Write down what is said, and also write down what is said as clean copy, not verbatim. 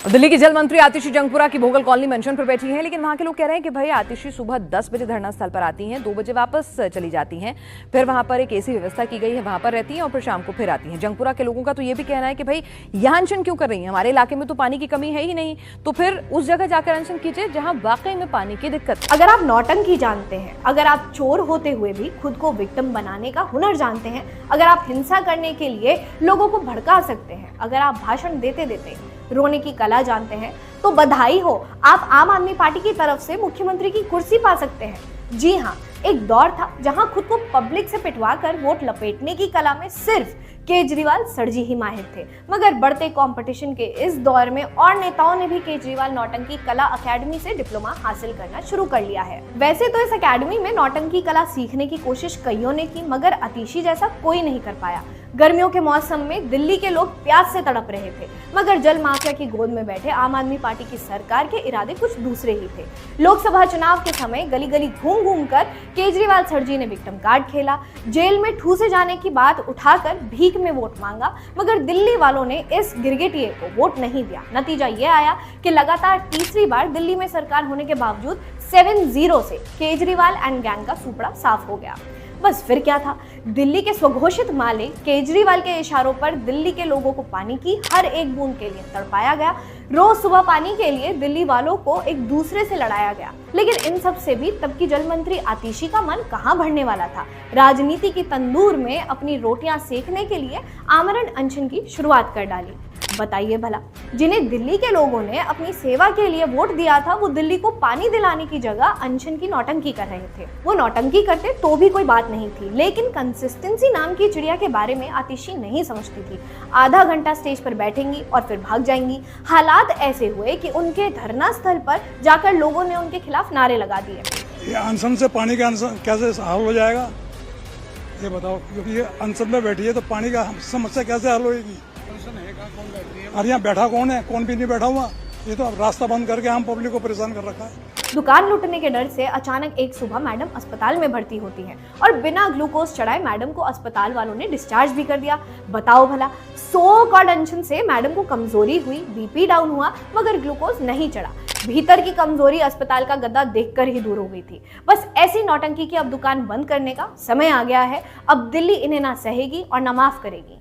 दिल्ली की जल मंत्री आतिशी जंगपुरा की भोगल कॉलोनी मेंशन पर बैठी हैं, लेकिन वहां के लोग कह रहे हैं कि भाई आतिशी सुबह 10 बजे धरना स्थल पर आती हैं, 2 बजे वापस चली जाती हैं, फिर वहां पर एक एसी व्यवस्था की गई है, वहां पर रहती हैं और फिर शाम को फिर आती हैं। जंगपुरा के लोगों का तो ये भी कहना है कि भाई यहां अनशन क्यों कर रही हैं, हमारे इलाके में तो पानी की कमी है ही नहीं, तो फिर उस जगह जाकर अनशन कीजिए जहां वाकई में पानी की दिक्कत है। अगर आप नौटंकी जानते हैं, अगर आप चोर होते हुए भी खुद को विक्टिम बनाने का हुनर जानते हैं, अगर आप हिंसा करने के लिए लोगों को भड़का सकते हैं, अगर आप भाषण देते देते रोने की कला जानते हैं, तो बधाई हो, आप आम आदमी पार्टी की तरफ से मुख्यमंत्री की कुर्सी पा सकते हैं। जी हाँ, एक दौर था जहां खुद को पब्लिक से पिटवा कर वोट लपेटने की कला में सिर्फ केजरीवाल सरजी ही माहिर थे, मगर बढ़ते कंपटीशन के इस दौर में और नेताओं ने भी केजरीवाल नौटंकी कला अकेडमी से डिप्लोमा हासिल करना शुरू कर लिया है। वैसे तो इस अकेडमी में नौटंकी कला सीखने की कोशिश कईयों ने की, मगर आतिशी जैसा कोई नहीं कर पाया। गर्मियों के मौसम में दिल्ली के लोग प्यास से तड़प रहे थे, मगर जल माफिया की गोद में बैठे आम आदमी पार्टी की सरकार के इरादे कुछ दूसरे ही थे। लोकसभा चुनाव के समय गली गली घूम घूम कर केजरीवाल सरजी ने विक्टिम कार्ड खेला, जेल में ठूसे जाने की बात उठाकर भीख में वोट मांगा, मगर दिल्ली वालों ने इस गिरगिटिए को वोट नहीं दिया। नतीजा ये आया कि लगातार तीसरी बार दिल्ली में सरकार होने के बावजूद 7-0 से केजरीवाल एंड गैंग का सुपड़ा साफ हो गया। बस फिर क्या था, दिल्ली के स्वघोषित मालिक केजरीवाल के इशारों पर दिल्ली के लोगों को पानी की हर एक बूंद के लिए तड़पाया गया। रोज सुबह पानी के लिए दिल्ली वालों को एक दूसरे से लड़ाया गया। लेकिन इन सब से भी तब की जल मंत्री आतिशी का मन कहां भरने वाला था। राजनीति की तंदूर में अपनी रोटियां सेकने के लिए आमरण अनशन की शुरुआत कर डाली। बताइए भला, जिन्हें दिल्ली के लोगों ने अपनी सेवा के लिए वोट दिया था, वो दिल्ली को पानी दिलाने की जगह अनशन की नौटंकी कर रहे थे। वो नौटंकी करते तो भी कोई बात नहीं थी, लेकिन कंसिस्टेंसी नाम की चिड़िया के बारे में आतिशी नहीं समझती थी। आधा घंटा स्टेज पर बैठेंगी और फिर भाग जाएंगी। हालात ऐसे हुए कि उनके धरना स्थल पर जाकर लोगों ने उनके खिलाफ नारे लगा दिए। ये अनशन से पानी का अनशन कैसे हल हो जाएगा, ये बताओ, क्योंकि ये अनशन में बैठी है तो पानी का समस्या कैसे हल होगी। अरे यहाँ बैठा कौन है, कौन भी नहीं बैठा हुआ, ये तो अब रास्ता बंद करके हम पब्लिक को परेशान कर रखा है। दुकान लूटने के डर से अचानक एक सुबह मैडम अस्पताल में भर्ती होती हैं और बिना ग्लूकोज चढ़ाए मैडम को अस्पताल वालों ने डिस्चार्ज भी कर दिया। बताओ भला, सो कॉल्ड अनशन से मैडम को कमजोरी हुई, बीपी डाउन हुआ, मगर ग्लूकोज नहीं चढ़ा। भीतर की कमजोरी अस्पताल का गद्दा देखकर ही दूर हो गई थी। बस ऐसी नौटंकी की अब दुकान बंद करने का समय आ गया है। अब दिल्ली इन्हें ना सहेगी और ना माफ करेगी।